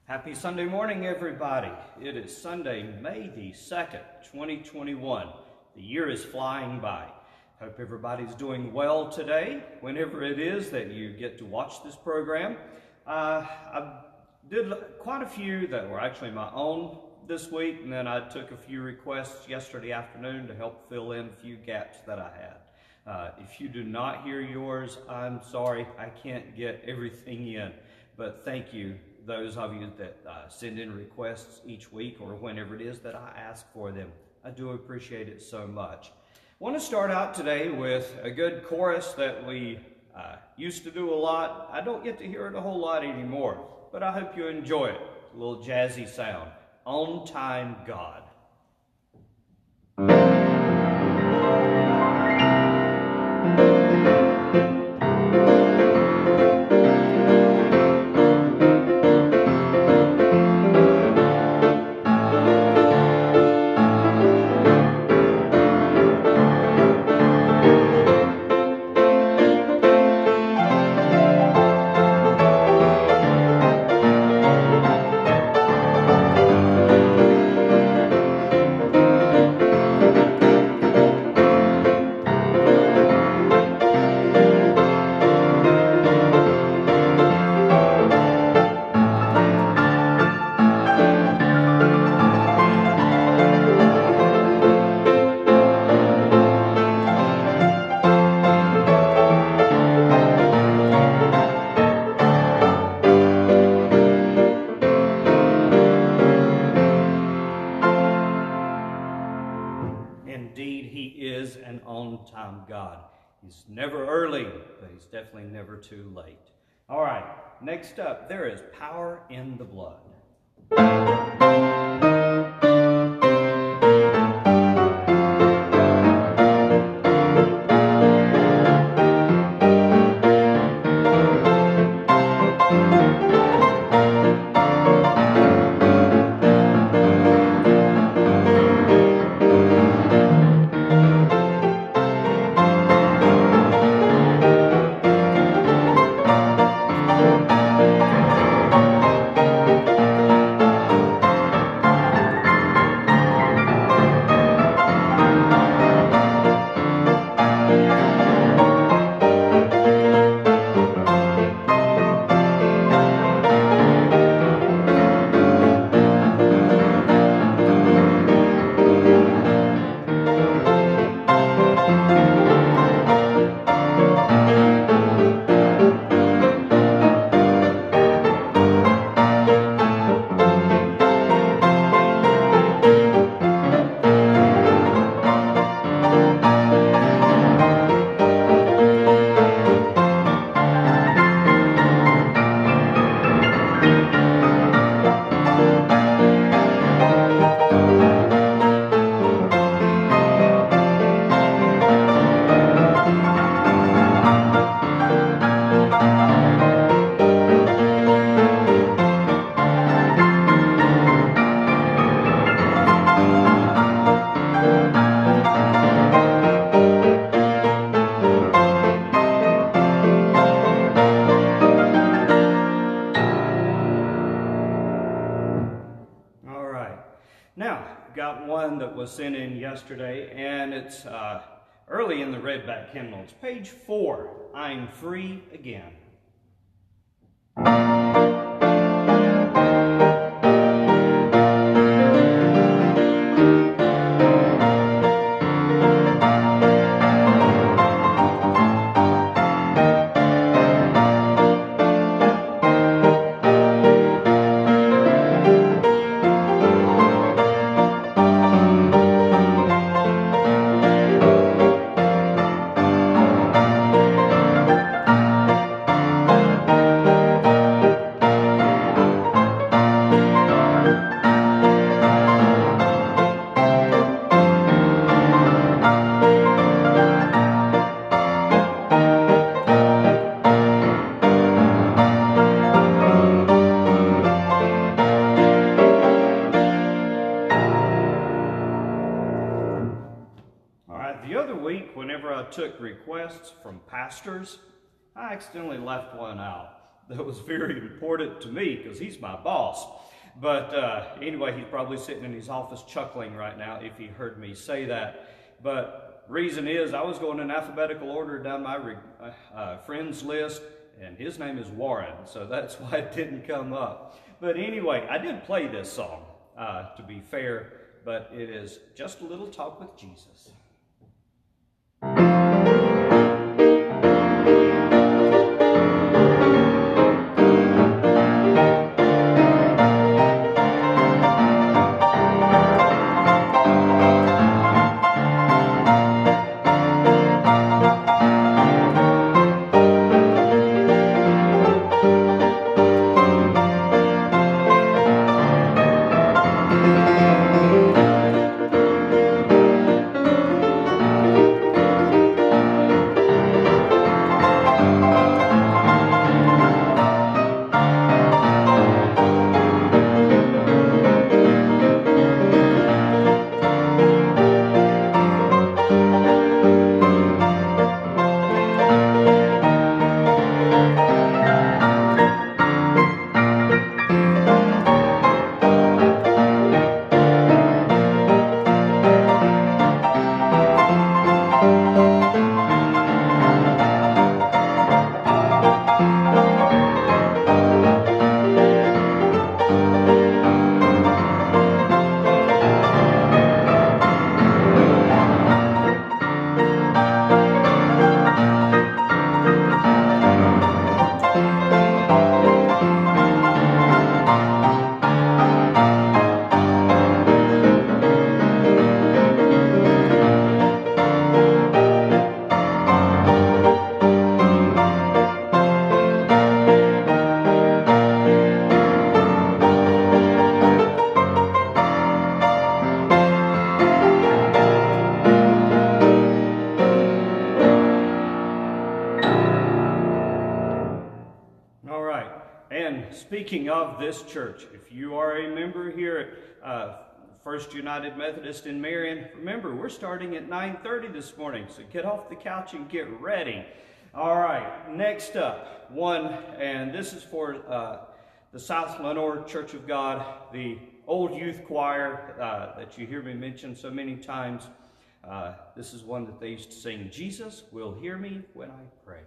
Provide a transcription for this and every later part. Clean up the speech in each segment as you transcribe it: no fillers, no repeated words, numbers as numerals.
Happy Sunday morning, everybody. It is Sunday, May the 2nd, 2021. The year is flying by. Hope everybody's doing well today, whenever it is that you get to watch this program. I did quite a few that were actually my own this week, and then I took a few requests yesterday afternoon to help fill in a few gaps that I had. If you do not hear yours, I'm sorry, I can't get everything in, but thank you. Those of you that send in requests each week or whenever it is that I ask for them. I do appreciate it so much. I want to start out today with a good chorus that we used to do a lot. I don't get to hear it a whole lot anymore, but I hope you enjoy it. A little jazzy sound. On Time God. Indeed, he is an on-time God. He's never early, but he's definitely never too late. All right, next up, there is Power in the Blood. Now, got one that was sent in yesterday, and it's early in the Redback Hymnals, page 4, I'm Free Again. Whenever I took requests from pastors, I accidentally left one out. that was very important to me because he's my boss. But anyway, he's probably sitting in his office chuckling right now if he heard me say that. But reason is I was going in alphabetical order down my friends list, and his name is Warren, so that's why it didn't come up. But anyway, I did play this song, to be fair, but it is Just a Little Talk with Jesus. Speaking of this church, if you are a member here at First United Methodist in Marion, remember, we're starting at 9:30 this morning, so get off the couch and get ready. All right, next up, and this is for the South Lenoir Church of God, the old youth choir that you hear me mention so many times. This is one that they used to sing, Jesus will hear me when I pray.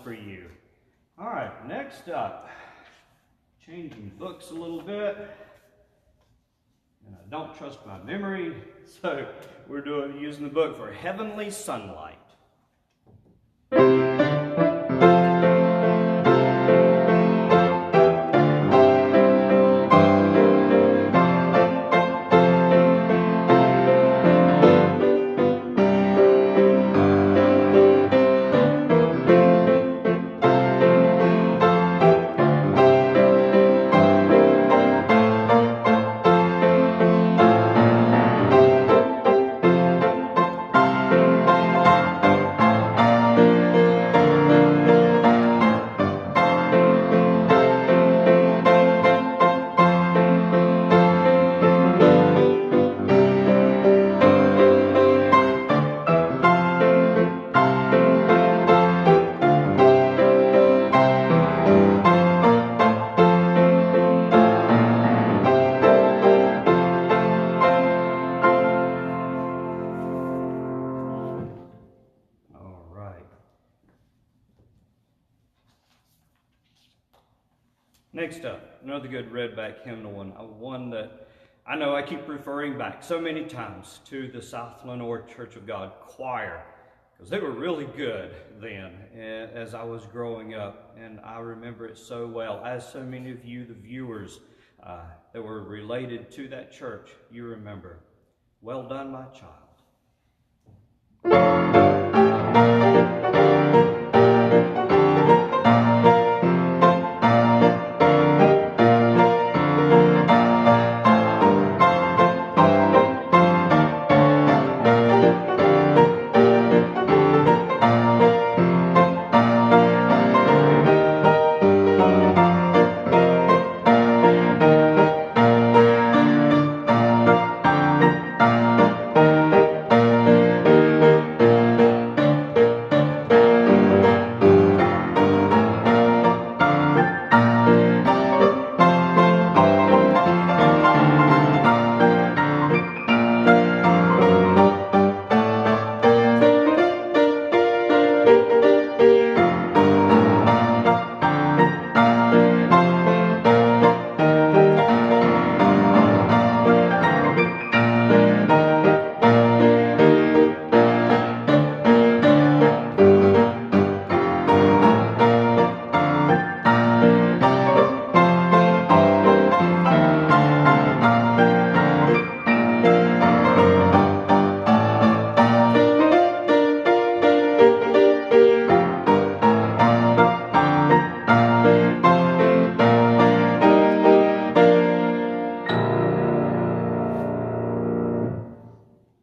For you. All right, next up, changing books a little bit. And I don't trust my memory, so we're using the book for Heavenly Sunlight. Next up, another good redback hymnal one that I know I keep referring back so many times to the South Lenoir Church of God choir, because they were really good then as I was growing up, and I remember it so well. As so many of you, the viewers that were related to that church, you remember. Well done, my child.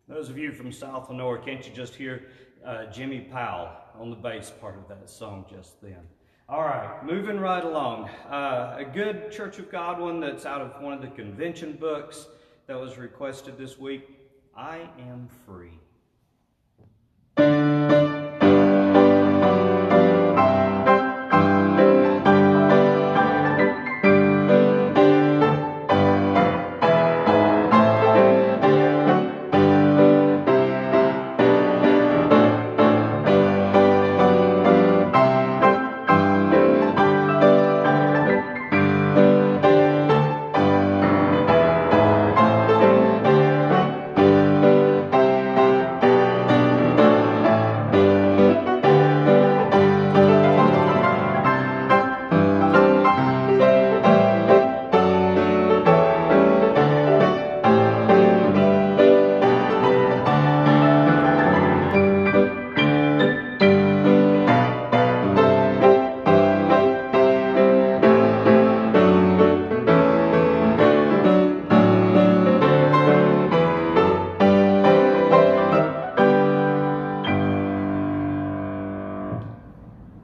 Those of you from South Lenoir, can't you just hear Jimmy Powell on the bass part of that song just then? All right, moving right along. A good Church of God one that's out of one of the convention books that was requested this week, I Am Free.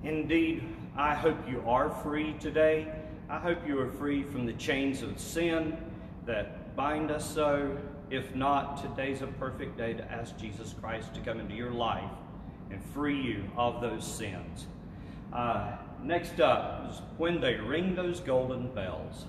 Indeed, I hope you are free today. I hope you are free from the chains of sin that bind us so. If not, today's a perfect day to ask Jesus Christ to come into your life and free you of those sins. Next up is When They Ring Those Golden Bells.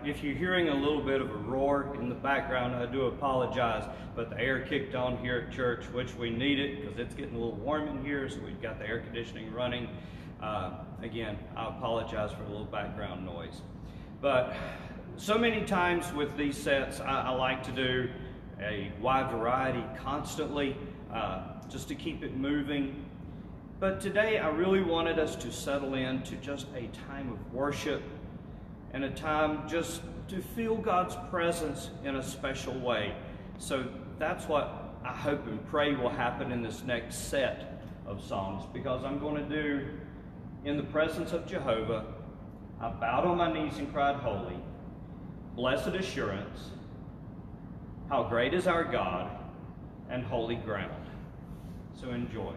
if you're hearing a little bit of a roar in the background, I do apologize, but the air kicked on here at church, which we need it because it's getting a little warm in here, so we've got the air conditioning running. Again, I apologize for a little background noise. But so many times with these sets, I like to do a wide variety constantly, just to keep it moving. But today I really wanted us to settle into just a time of worship and a time just to feel God's presence in a special way. So that's what I hope and pray will happen in this next set of songs, because I'm going to do In the Presence of Jehovah, I Bowed on My Knees and Cried Holy, Blessed Assurance, How Great is Our God, and Holy Ground. So enjoy.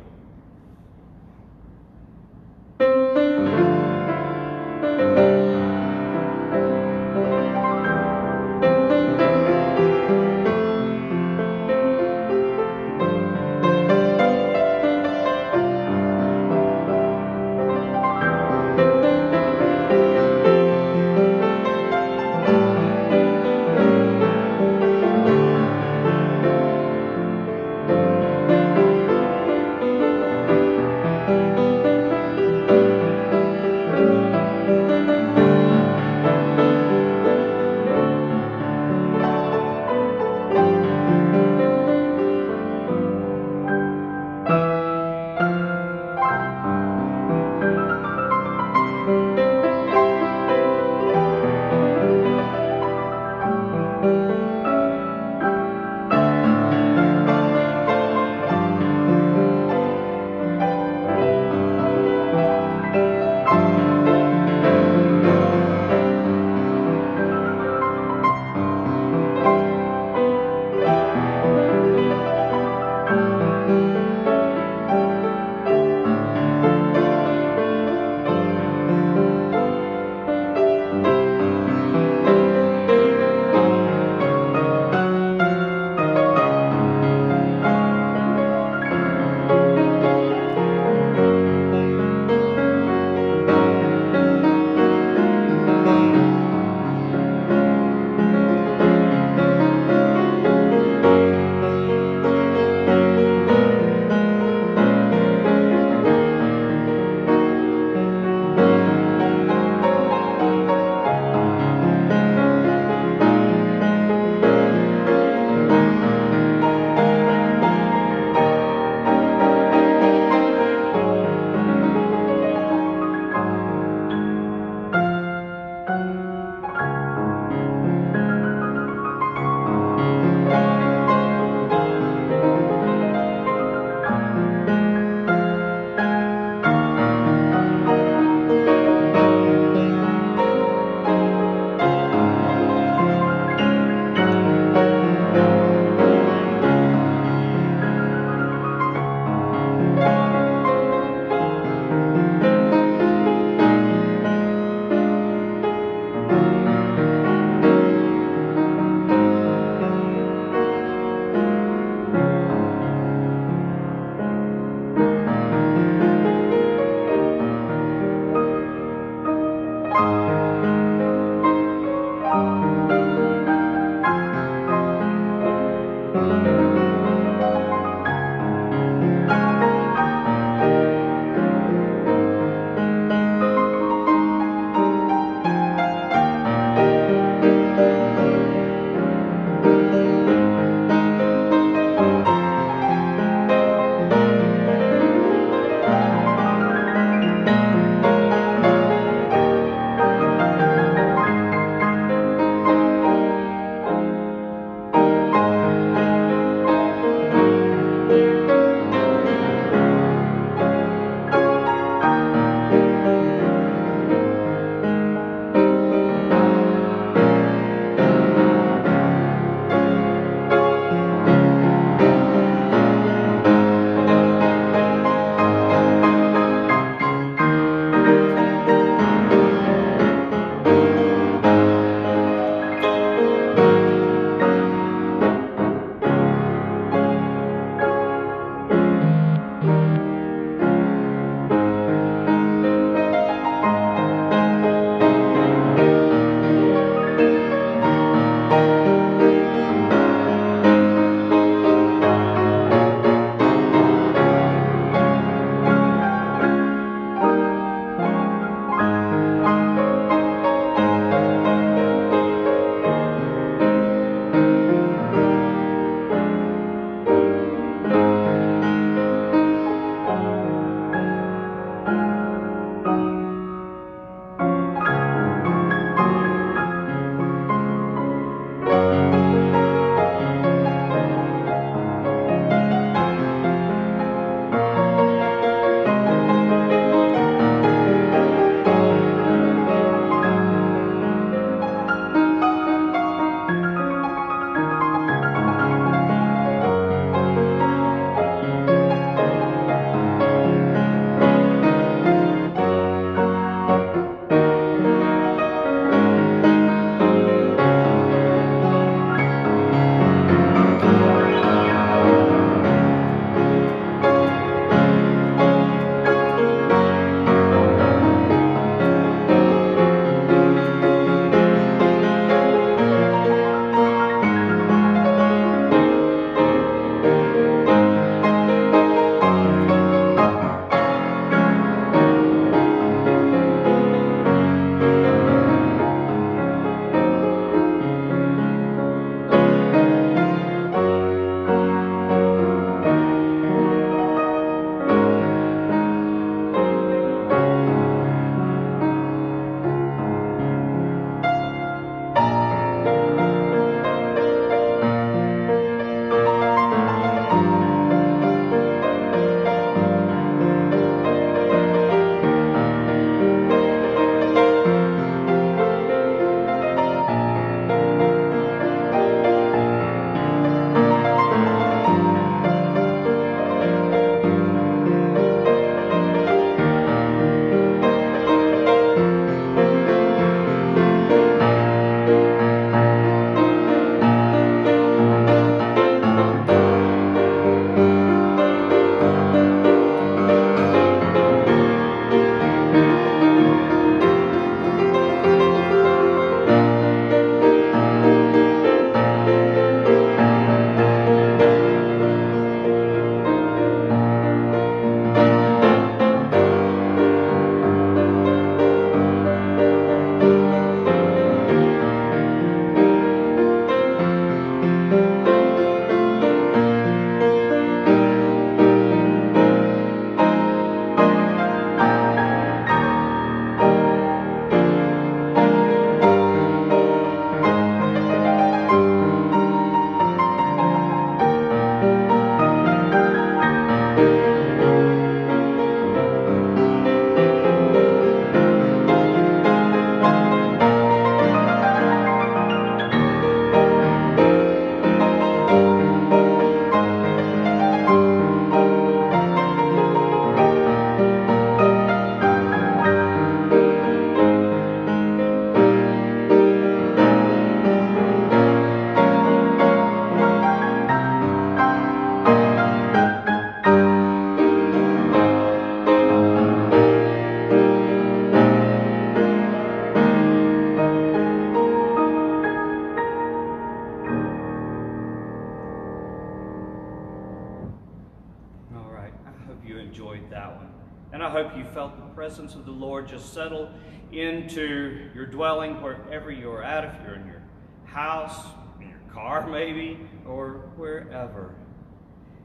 And I hope you felt the presence of the Lord just settle into your dwelling wherever you're at, if you're in your house, in your car maybe, or wherever.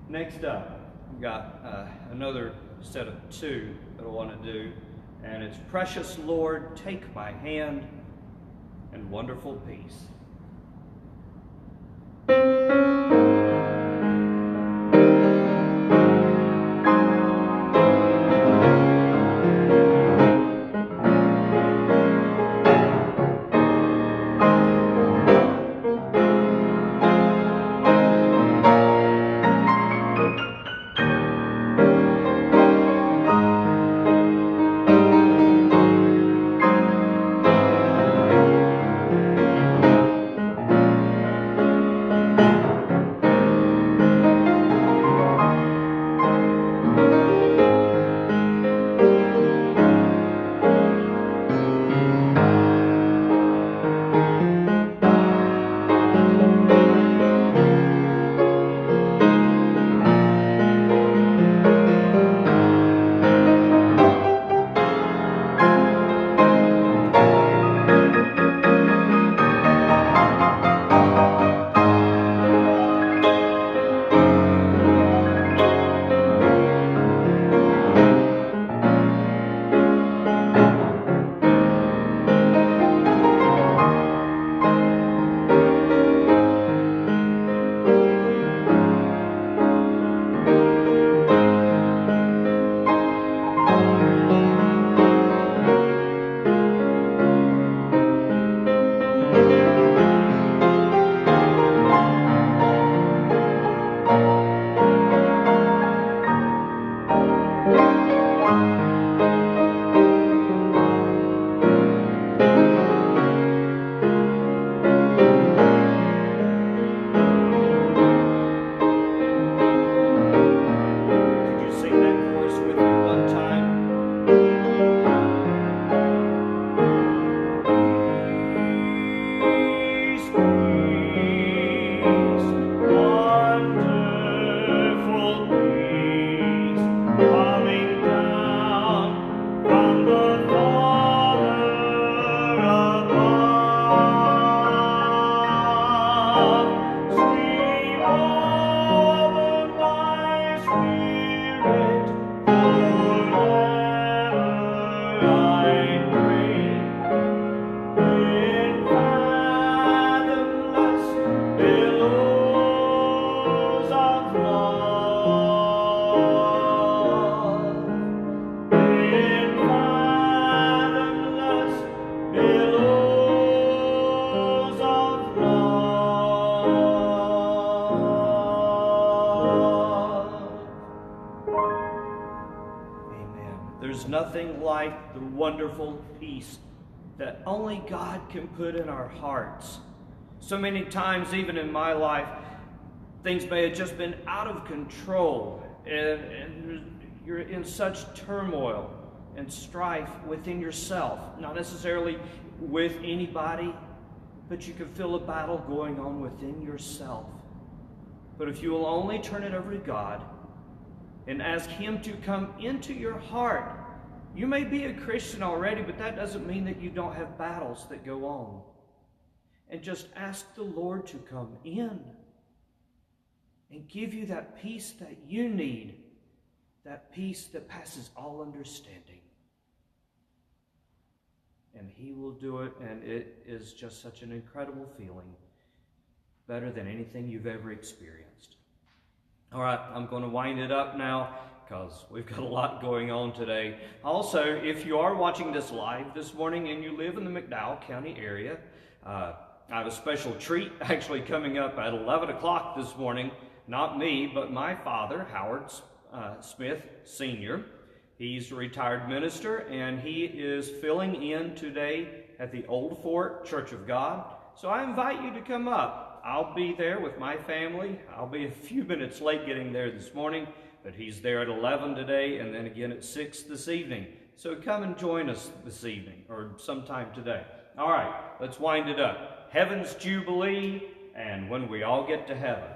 Next up, we've got another set of two that I want to do, and it's Precious Lord, Take My Hand, and Wonderful Peace. There's nothing like the wonderful peace that only God can put in our hearts. So many times, even in my life, things may have just been out of control, and you're in such turmoil and strife within yourself, not necessarily with anybody, but you can feel a battle going on within yourself. But if you will only turn it over to God and ask Him to come into your heart, you may be a Christian already, but that doesn't mean that you don't have battles that go on. And just ask the Lord to come in and give you that peace that you need, that peace that passes all understanding. And He will do it, and it is just such an incredible feeling, better than anything you've ever experienced. All right, I'm going to wind it up now because we've got a lot going on today. Also, if you are watching this live this morning and you live in the McDowell County area, I have a special treat actually coming up at 11 o'clock this morning. Not me, but my father, Howard Smith Sr. He's a retired minister, and he is filling in today at the Old Fort Church of God. So I invite you to come up. I'll be there with my family. I'll be a few minutes late getting there this morning, but he's there at 11 today and then again at 6 this evening. So come and join us this evening or sometime today. All right, let's wind it up. Heaven's Jubilee, and when we all get to heaven.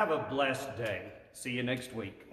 have a blessed day. See you next week.